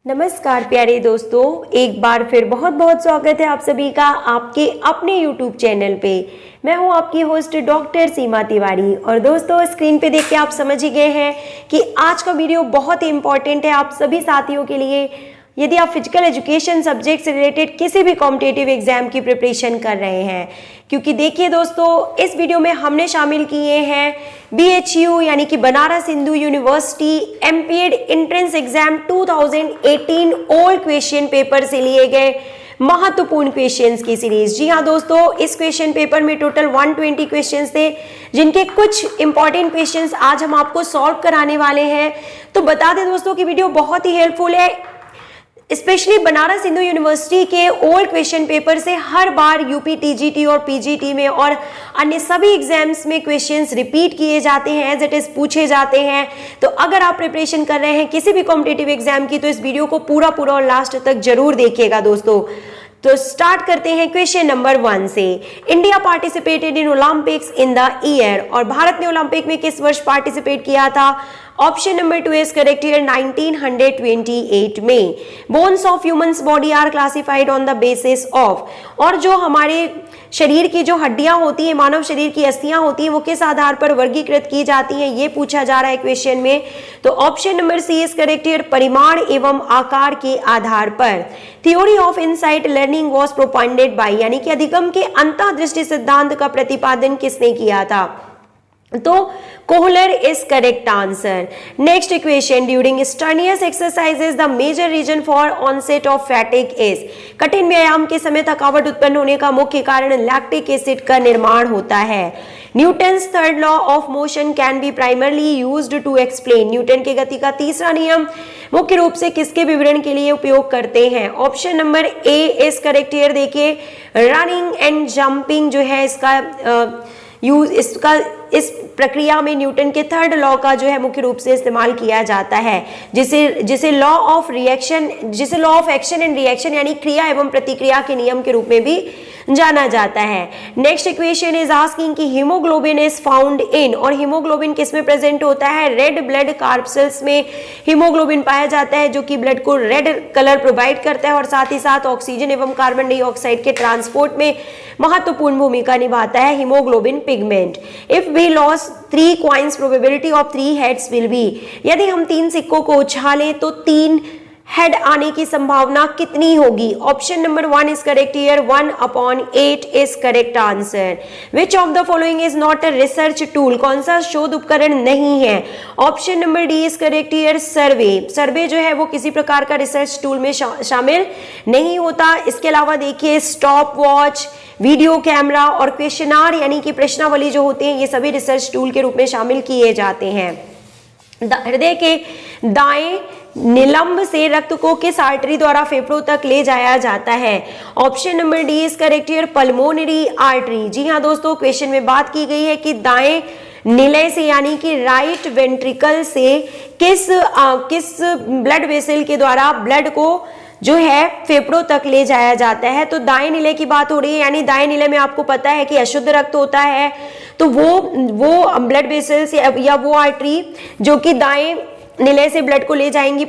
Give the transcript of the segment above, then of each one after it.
नमस्कार प्यारे दोस्तों, एक बार फिर बहुत बहुत स्वागत है आप सभी का आपके अपने YouTube चैनल पे। मैं हूं आपकी होस्ट डॉक्टर सीमा तिवारी। और दोस्तों, स्क्रीन पे देख के आप समझ ही गए हैं कि आज का वीडियो बहुत ही इंपॉर्टेंट है आप सभी साथियों के लिए। यदि आप फिजिकल एजुकेशन सब्जेक्ट से रिलेटेड किसी भी कॉम्पिटिटिव एग्जाम की प्रिपरेशन कर रहे हैं, क्योंकि देखिए दोस्तों, इस वीडियो में हमने शामिल किए हैं BHU यानी कि Banaras Hindu university MPEd entrance exam 2018 old question paper से लिए गए महत्वपूर्ण क्वेश्चंस की सीरीज। जी हाँ दोस्तों, इस क्वेश्चन पेपर में टोटल 120 क्वेश्चंस थे, जिनके कुछ इंपॉर्टेंट क्वेश्चंस आज हम आपको सॉल्व कराने वाले हैं। तो बता दें दोस्तों कि वीडियो बहुत ही हेल्पफुल है, स्पेशली बनारस हिंदू यूनिवर्सिटी के ओल्ड क्वेश्चन पेपर से हर बार यूपी टीजीटी और पीजीटी में और अन्य सभी एग्जाम्स में क्वेश्चंस रिपीट किए जाते हैं, एज इट इज पूछे जाते हैं। तो अगर आप प्रिपरेशन कर रहे हैं किसी भी कॉम्पिटिटिव एग्जाम की, तो इस वीडियो को पूरा और लास्ट तक जरूर देखिएगा दोस्तों। तो स्टार्ट करते हैं क्वेश्चन नंबर 1 से। India participated in Olympics in the year, और भारत ने ओलंपिक में किस वर्ष पार्टिसिपेट किया था? Option number 2 is correct here 1928 में। Bones of humans body are classified on the basis of, और जो हमारे शरीर की जो हड्डियां होती हैं, मानव शरीर की अस्थियां होती हैं, वो किस आधार पर वर्गीकृत की जाती हैं, ये पूछा जा रहा है क्वेश्चन में। तो option number C is correct here परिमाण एवं आकार के आधार पर। Theory of insight learning was propounded by, यानी कि अधिगम के अंतःदृष्टि सिद्धांत का प्रतिपादन किसने किया था? तो Kohler is correct answer. Next equation, during strenuous exercises the major reason for onset of fatigue is. कठिन व्यायाम के समय थकावट उत्पन्न होने का मुख्य कारण लैक्टिक एसिड का निर्माण होता है। Newton's third law of motion can be primarily used to explain. Newton के गति का तीसरा नियम मुख्य रूप से किसके विवरण के लिए उपयोग करते हैं? Option number A is correct year. देखिए, रनिंग एंड जंपिंग जो है इसका इस प्रक्रिया में न्यूटन के थर्ड लॉ का जो है मुख्य रूप से इस्तेमाल किया जाता है, जिसे law of action and reaction यानी क्रिया एवं प्रतिक्रिया के नियम के रूप में भी जाना जाता है। नेक्स्ट इक्वेशन इज आस्किंग कि हीमोग्लोबिन इज फाउंड इन, और हीमोग्लोबिन किस में प्रेजेंट होता है? रेड ब्लड कार्पसेल्स में हीमोग्लोबिन पाया जाता है, जो कि ब्लड को रेड कलर प्रोवाइड करता है और साथ ही साथ ऑक्सीजन एवं कार्बन डाइऑक्साइड के ट्रांसपोर्ट में महत्वपूर्ण भूमिका निभाता है haemoglobin pigment. If we loss 3 coins, probability of 3 heads will be. यदि हम 3 सिक्कों को उछालें तो 3 हेड आने की संभावना कितनी होगी? Option number 1 is correct here 1/8 is correct answer. Which of the following is not a research tool? कौन सा शोध उपकरण नहीं है? Option number D is correct here survey. Survey जो है वो किसी प्रकार का रिसर्च टूल में शामिल नहीं होता। इसके अलावा देखिए, स्टॉप वॉच, वीडियो कैमरा और क्वेश्चनार यानी कि प्रश्नावली जो होते हैं, ये सभी रिसर्च टूल के रूप में शामिल किए जाते हैं। हृदय के दाएं निलंब से रक्त को किस आर्टरी द्वारा फेफड़ों तक ले जाया जाता है? Option number D is correct here pulmonary artery. जी हाँ दोस्तों, क्वेश्चन में बात की गई है कि दाएं निलय से यानी कि राइट वेंट्रिकल से किस ब्लड वेसल के द्वारा ब्लड को जो है फेफड़ों तक ले जाया जाता है। तो दाएं निलय की बात हो रही है, यानी दाएं निलय में आपको पता है कि अशुद्ध रक्त होता है, तो वो ब्लड वेसल्स या वो आर्टरी जो कि दाएं निलय से ब्लड को ले जाएंगी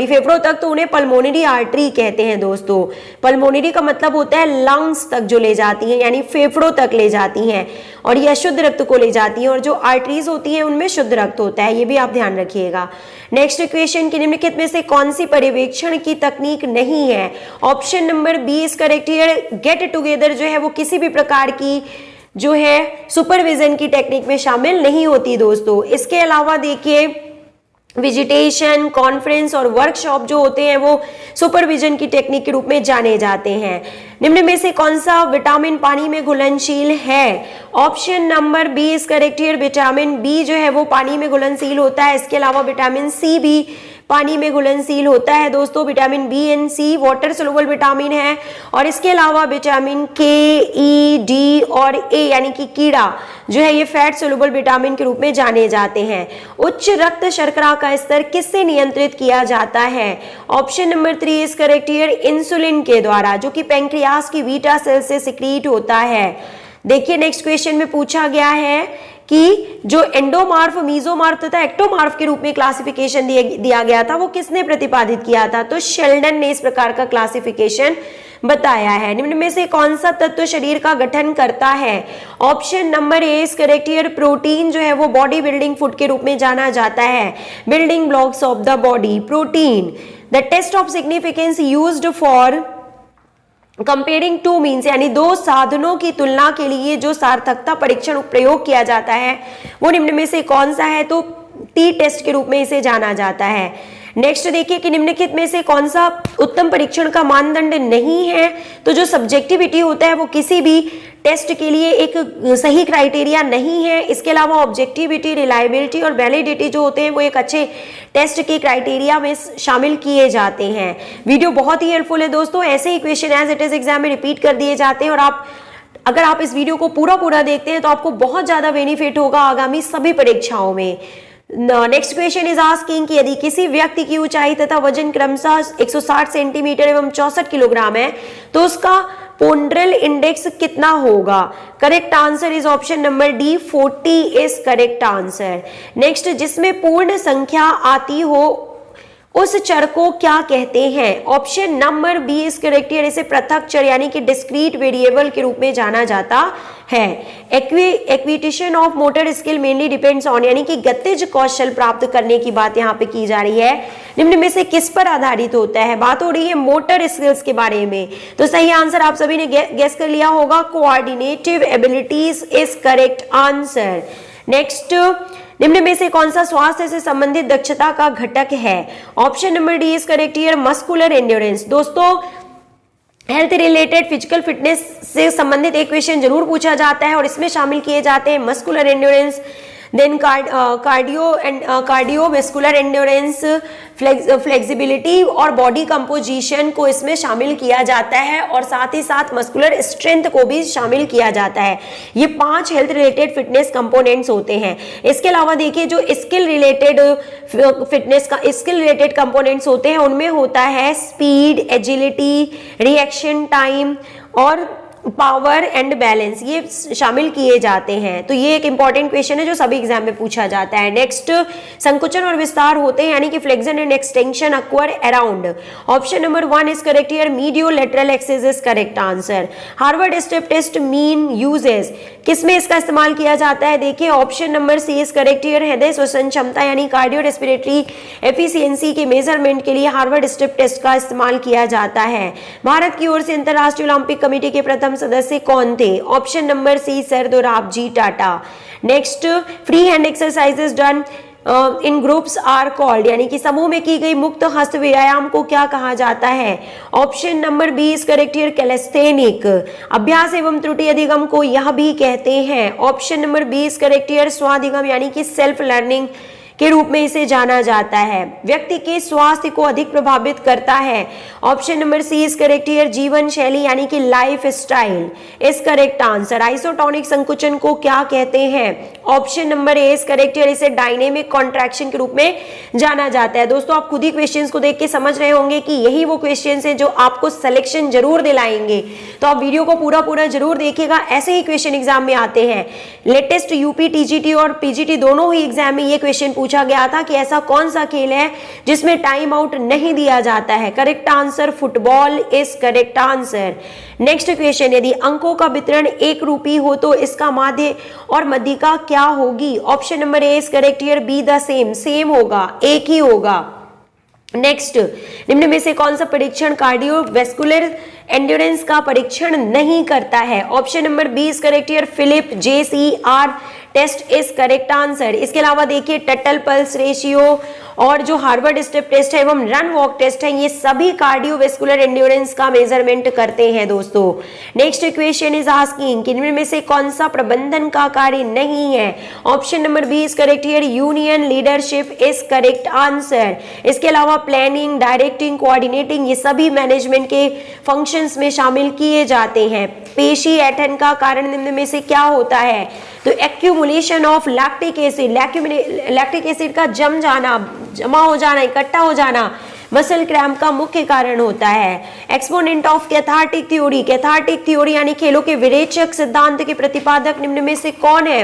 फेफड़ों तक, तो उन्हें पल्मोनरी आर्टरी कहते हैं दोस्तों। पल्मोनरी का मतलब होता है लंग्स तक जो ले जाती हैं, यानी फेफड़ों तक ले जाती हैं, और ये अशुद्ध रक्त को ले जाती हैं, और जो आर्टरीज होती हैं उनमें शुद्ध रक्त होता है, ये भी आप ध्यान रखिएगा। नेक्स्ट क्वेश्चन, कि निम्नलिखित में से कौन सी पर्यवेक्षण की तकनीक नहीं है? Option number B is correct here get together जो है वो किसी भी प्रकार की जो है सुपरविजन की टेक्निक में शामिल नहीं होती दोस्तों। इसके अलावा देखिए, विजिटेशन, कॉन्फ्रेंस और वर्कशॉप जो होते हैं वो सुपरविजन की टेक्निक के रूप में जाने जाते हैं। निम्न में से कौन सा विटामिन पानी में घुलनशील है? Option number B is correct here vitamin B जो है वो पानी में घुलनशील होता है। इसके अलावा विटामिन सी भी पानी में घुलनशील होता है दोस्तों। Vitamin B and C water soluble vitamin है, और इसके अलावा विटामिन के, ई, डी और ए यानी कि कीड़ा जो है ये फैट सोलुबल विटामिन के रूप में जाने जाते हैं। उच्च रक्त शर्करा का स्तर किससे नियंत्रित किया जाता है? Option number 3 is correct year insulin के द्वारा, जो कि पैंक्रियास की बीटा सेल से सिक्रीट होता है। देखिए नेक्स्ट क्वेश्चन में पूछा गया है कि जो एंडोमार्फ, मीजोमार्फ तथा एक्टोमार्फ के रूप में क्लासिफिकेशन दिया गया था वो किसने प्रतिपादित किया था? तो शेल्डन ने इस प्रकार का क्लासिफिकेशन बताया है। निम्न में से कौन सा तत्व शरीर का गठन करता है? Option number A is correct here. Protein जो है वो बॉडी बिल्डिंग फूड के रूप में जाना जाता है, building blocks of the body, protein. The test of significance used for comparing two means, यानी दो साधनों की तुलना के लिए जो सार्थकता परीक्षण प्रयोग किया जाता है वो निम्न में से कौन सा है? तो टी टेस्ट के रूप में इसे जाना जाता है। नेक्स्ट देखिए कि निम्नलिखित में से कौन सा उत्तम परीक्षण का मानदंड नहीं है? तो जो सब्जेक्टिविटी होता है वो किसी भी टेस्ट के लिए एक सही क्राइटेरिया नहीं है। इसके अलावा ऑब्जेक्टिविटी, रिलायबिलिटी और वैलिडिटी जो होते हैं वो एक अच्छे टेस्ट के क्राइटेरिया में शामिल किए जाते हैं। वीडियो बहुत ही हेल्पफुल है दोस्तों, ऐसे ही question as it is exam में रिपीट कर दिए जाते हैं और अगर आप इस वीडियो को पूरा देखते हैं तो आपको बहुत ज्यादा बेनिफिट होगा आगामी सभी परीक्षाओं में। नेक्स्ट क्वेश्चन इज आस्किंग कि यदि किसी व्यक्ति की ऊंचाई तथा वजन क्रमशः 160 सेंटीमीटर एवं 64 किलोग्राम है तो उसका पोंड्रल इंडेक्स कितना होगा? Correct answer is option number D, 40 is correct answer. Next, जिसमें पूर्ण संख्या आती हो उस चर को क्या कहते हैं? Option number B is correct here. इसे पृथक चर यानी कि डिस्क्रीट वेरिएबल के रूप में जाना जाता है। Acquisition of motor skill mainly depends on, यानी कि गतिज कौशल प्राप्त करने की बात यहाँ पे की जा रही है। निम्न में से किस पर आधारित होता है? बात हो रही है मोटर स्किल्स के बारे में। तो सही आंसर आप सभी ने गेस कर लिया होगा, coordinative abilities is correct answer. Next, निम्न में से कौन सा स्वास्थ्य से संबंधित दक्षता का घटक है? Option number D is correct here, muscular endurance. दोस्तों, हेल्थ रिलेटेड फिजिकल फिटनेस से संबंधित एक क्वेश्चन जरूर पूछा जाता है और इसमें शामिल किए जाते हैं muscular endurance, then cardiovascular endurance, flexibility और बॉडी कंपोजिशन को इसमें शामिल किया जाता है और साथ ही साथ मस्कुलर स्ट्रेंथ को भी शामिल किया जाता है। ये 5 हेल्थ रिलेटेड फिटनेस कंपोनेंट्स होते हैं। इसके अलावा देखिए जो स्किल रिलेटेड फिटनेस का स्किल रिलेटेड कंपोनेंट्स होते हैं उनमें होता है स्पीड, एजिलिटी, रिएक्शन टाइम और पावर एंड बैलेंस, ये शामिल किए जाते हैं। तो ये एक इंपॉर्टेंट क्वेश्चन है जो सभी एग्जाम में पूछा जाता है। नेक्स्ट, संकुचन और विस्तार होते हैं यानी कि flexion and extension occur around. Option number 1 is correct here, medio lateral axis is correct answer. Harvard step test mean uses, किसमें इसका इस्तेमाल किया जाता है? देखिए option number C is correct here, हृदय श्वसन क्षमता यानी कार्डियो रेस्पिरेटरी एफिशिएंसी के मेजरमेंट के लिए हार्वर्ड स्टेप टेस्ट का इस्तेमाल किया जाता है। भारत की ओर से अंतरराष्ट्रीय ओलंपिक कमेटी के प्रथम सदस्य कौन थे? Option number C sir Dorabji Tata. Next, free hand exercises done in groups are called, यानी कि समूह में की गई मुक्त हस्त व्यायाम को क्या कहा जाता है? Option number B is correct here, calisthenic. अभ्यास एवं त्रुटि अधिगम को यह भी कहते हैं। Option number B is correct here, स्वाधिगम यानी कि सेल्फ लर्निंग के रूप में इसे जाना जाता है। व्यक्ति के स्वास्थ्य को अधिक प्रभावित करता है। Option number C is correct here, जीवन शैली यानी कि life style is correct answer. Isotonic संकुचन को क्या कहते हैं? Option number A is correct here, इसे डायनेमिक कॉन्ट्रैक्शन के रूप में जाना जाता है। दोस्तों, आप खुद ही क्वेश्चंस को देख के समझ रहे होंगे कि यही वो क्वेश्चंस हैं जो आपको सिलेक्शन जरूर दिलाएंगे। तो आप वीडियो को पूरा जरूर देखिएगा, ऐसे ही क्वेश्चन एग्जाम में आते हैं। लेटेस्ट यूपी टीजीटी और पीजीटी दोनों ही एग्जाम में ये क्वेश्चन पूछा गया था कि ऐसा कौन सा खेल है जिसमें टाइम आउट नहीं दिया जाता है? Correct answer football is correct answer. Next question, यदि अंकों का वितरण एक रूपी हो तो इसका माध्य और मध्यिका क्या होगी? Option number A is correct here, be the same होगा, एक ही होगा। नेक्स्ट, निम्न में से कौन सा परीक्षण कार्डियोवैस्कुलर एंड्योरेंस का परीक्षण नहीं करता है? Option number B is correct here, Philip JCR test is correct answer. इसके अलावा देखिए टटल पल्स रेशियो और जो हार्वर्ड स्टेप टेस्ट है एवं रन वॉक टेस्ट है, ये सभी कार्डियोवैस्कुलर एंड्योरेंस का मेजरमेंट करते हैं दोस्तों। नेक्स्ट इक्वेशन इज आस्किंग कि इनमें से कौन सा प्रबंधन का कार्य नहीं है? Option number B is correct here, union leadership is correct answer. इसके अलावा प्लानिंग, डायरेक्टिंग, कोऑर्डिनेटिंग, ये सभी मैनेजमेंट के फंक्शंस में शामिल किए जाते हैं। पेशी ऐंठन का कारण निम्न में से क्या होता है? तो accumulation of lactic acid, lactic acid का जमा हो जाना, इकट्ठा हो जाना, मसल क्रैम्प का मुख्य कारण होता है। एक्सपोनेंट ऑफ कैथार्टिक थ्योरी यानी खेलों के विरेचक सिद्धांत के प्रतिपादक निम्न में से कौन है?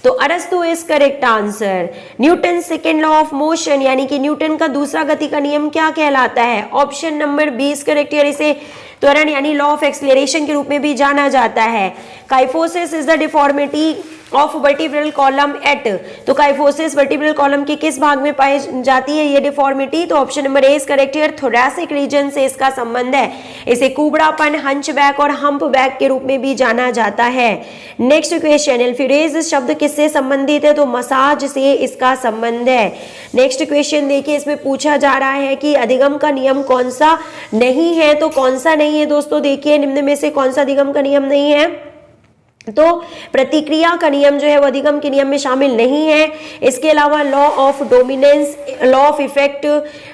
तो अरस्तु is correct answer. Newton second law of motion यानी कि न्यूटन का दूसरा गति का नियम क्या कहलाता है? ऑप्शन नंबर 20 करेक्ट, इसे त्वरण यानी लॉ ऑफ एक्सीलरेशन के रूप में भी जाना जाता है। Kyphosis is the deformity of vertebral column at, तो काइफोसिस वर्टिब्रल कॉलम के किस भाग में पाई जाती है ये डिफॉर्मिटी? तो option number A is correct here, thoracic region से इसका संबंध है। इसे कुबड़ापन, हंचबैक और हम्पबैक के रूप में भी जाना जाता है। नेक्स्ट क्वेश्चन, एल्फ्यूरेज शब्द किससे संबंधित है? तो मसाज से इसका संबंध है। नेक्स्ट क्वेश्चन देखिए, इसमें पूछा जा रहा है कि अधिगम का नियम कौन सा नहीं है? तो कौन सा नहीं है दोस्तों? देखिए निम्न में से कौन सा अधिगम का नियम नहीं है? तो प्रतिक्रिया का नियम जो है वो अधिगम के नियम में शामिल नहीं है। इसके अलावा law of dominance, law of effect,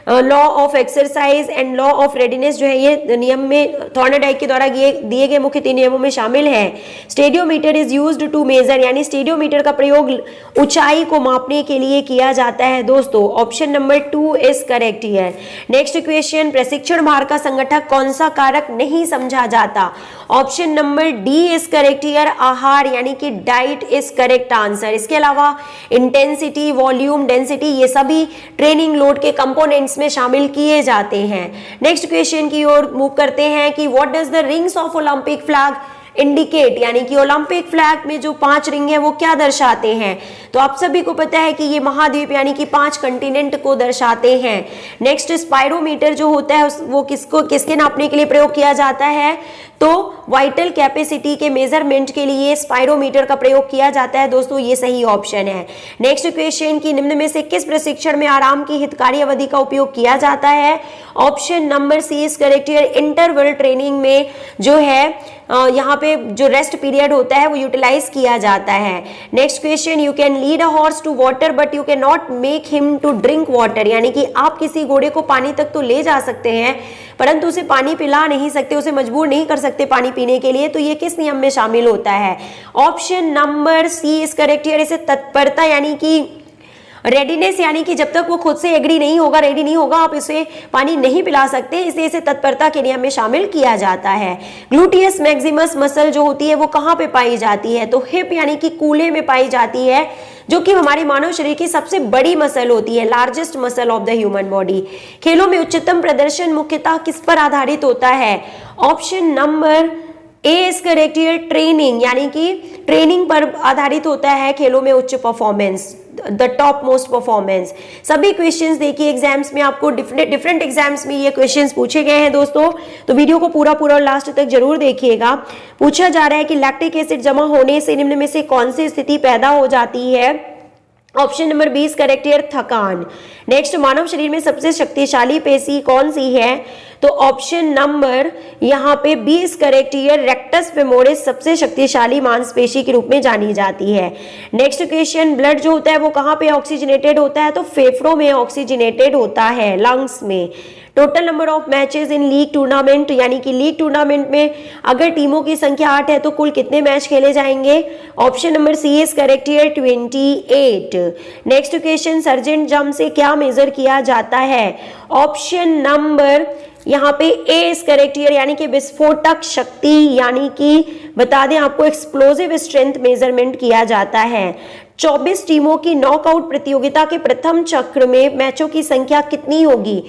law of exercise and law of readiness जो है ये नियम में थॉर्नडाइक के द्वारा दिए गए मुख्य 3 नियमों में शामिल है। Stadiometer is used to measure यानी स्टेडियोमीटर का प्रयोग ऊंचाई को मापने के लिए किया जाता है दोस्तों। Option number 2 is correct here. Next question, प्रशिक्षण भार का संगठक कौन सा कारक नहीं समझा जाता? Option number D is correct here, आहार यानी कि डाइट इज करेक्ट आंसर। इसके अलावा इंटेंसिटी, वॉल्यूम, डेंसिटी ये सभी ट्रेनिंग लोड के कंपोनेंट्स में शामिल किए जाते हैं। नेक्स्ट क्वेश्चन की ओर मूव करते हैं कि what does the rings of Olympic flag indicate, यानी कि ओलंपिक फ्लैग में जो 5 रिंग है वो क्या दर्शाते हैं? तो आप सभी को पता है कि ये महाद्वीप यानी कि 5 कंटिनेंट को दर्शाते हैं। नेक्स्ट, स्पाइरोमीटर जो होता है वो किसके नापने के लिए प्रयोग किया जाता है? तो वाइटल कैपेसिटी के मेजरमेंट के लिए स्पाइरोमीटर का प्रयोग किया जाता है दोस्तों, ये सही ऑप्शन है। नेक्स्ट क्वेश्चन की निम्न में से किस प्रशिक्षण में आराम की हितकारी अवधि का उपयोग किया जाता है? Option number C is correct here, interval training में जो है यहाँ पे जो रेस्ट पीरियड होता है वो यूटिलाइज किया जाता है। Next question, you can lead a horse to water but you can not make him to drink water, यानी कि आप किसी घोड़े को पानी तक तो ले जा सकते हैं परंतु उसे पानी पिला नहीं सकते, उसे मजबूर नहीं कर सकते पानी पीने के लिए। तो ये किस नियम में शामिल होता है? Option number C is correct here, इसे तत्परता यानी कि रेडीनेस यानी कि जब तक वो खुद से एग्री नहीं होगा, रेडी नहीं होगा, आप इसे पानी नहीं पिला सकते, इसलिए इसे तत्परता के नियम में शामिल किया जाता है। ग्लूटियस मैक्सिमस मसल जो होती है वो कहाँ पे पाई जाती है? तो हिप यानी कि कूल्हे में पाई जाती है, जो कि हमारे मानव शरीर की सबसे बड़ी मसल होती है, largest muscle of the human body. खेलों में उच्चतम प्रदर्शन मुख्यतः किस पर आधारित होता है? Option number A is correct here, training यानी कि ट्रेनिंग पर आधारित होता है खेलों में उच्च performance, the top most performance. सभी क्वेश्चंस देखिए एग्जाम्स में आपको डिफरेंट एग्जाम्स में ये क्वेश्चंस पूछे गए हैं दोस्तों, तो वीडियो को पूरा लास्ट तक जरूर देखिएगा। पूछा जा रहा है कि लैक्टिक एसिड जमा होने से निम्न में से कौन सी स्थिति पैदा हो जाती है? ऑप्शन नंबर 20 करेक्ट हियर, थकान। नेक्स्ट, मानव शरीर में सबसे शक्तिशाली पेशी कौन सी है? तो ऑप्शन नंबर यहाँ पे 20 करेक्ट हियर, रेक्टस फेमोरिस सबसे शक्तिशाली मांसपेशी के रूप में जानी जाती है। नेक्स्ट क्वेश्चन, ब्लड जो होता है वो कहाँ पे ऑक्सीजनेटेड होता है? तो फेफड़ों में ऑक्सीजनेटेड होता है, लंग्स में। Total number of matches in league tournament, यानी कि लीग टूर्नामेंट में अगर टीमों की संख्या 8 है तो कुल कितने मैच खेले जाएंगे? Option number C is correct here, 28। Next question, Sargent jump से क्या मेजर किया जाता है? ऑप्शन नंबर यहाँ पे ए इज करेक्ट हियर, यानी कि विस्फोटक शक्ति, यानी कि बता दें आपको एक्सप्लोजिव स्ट्रेंथ मेजरमेंट किया जाता है। 24 टीमों की नॉकआउट प्रतियोगिता के प्रथम चक्र में मैचों की संख्या कितनी होगी?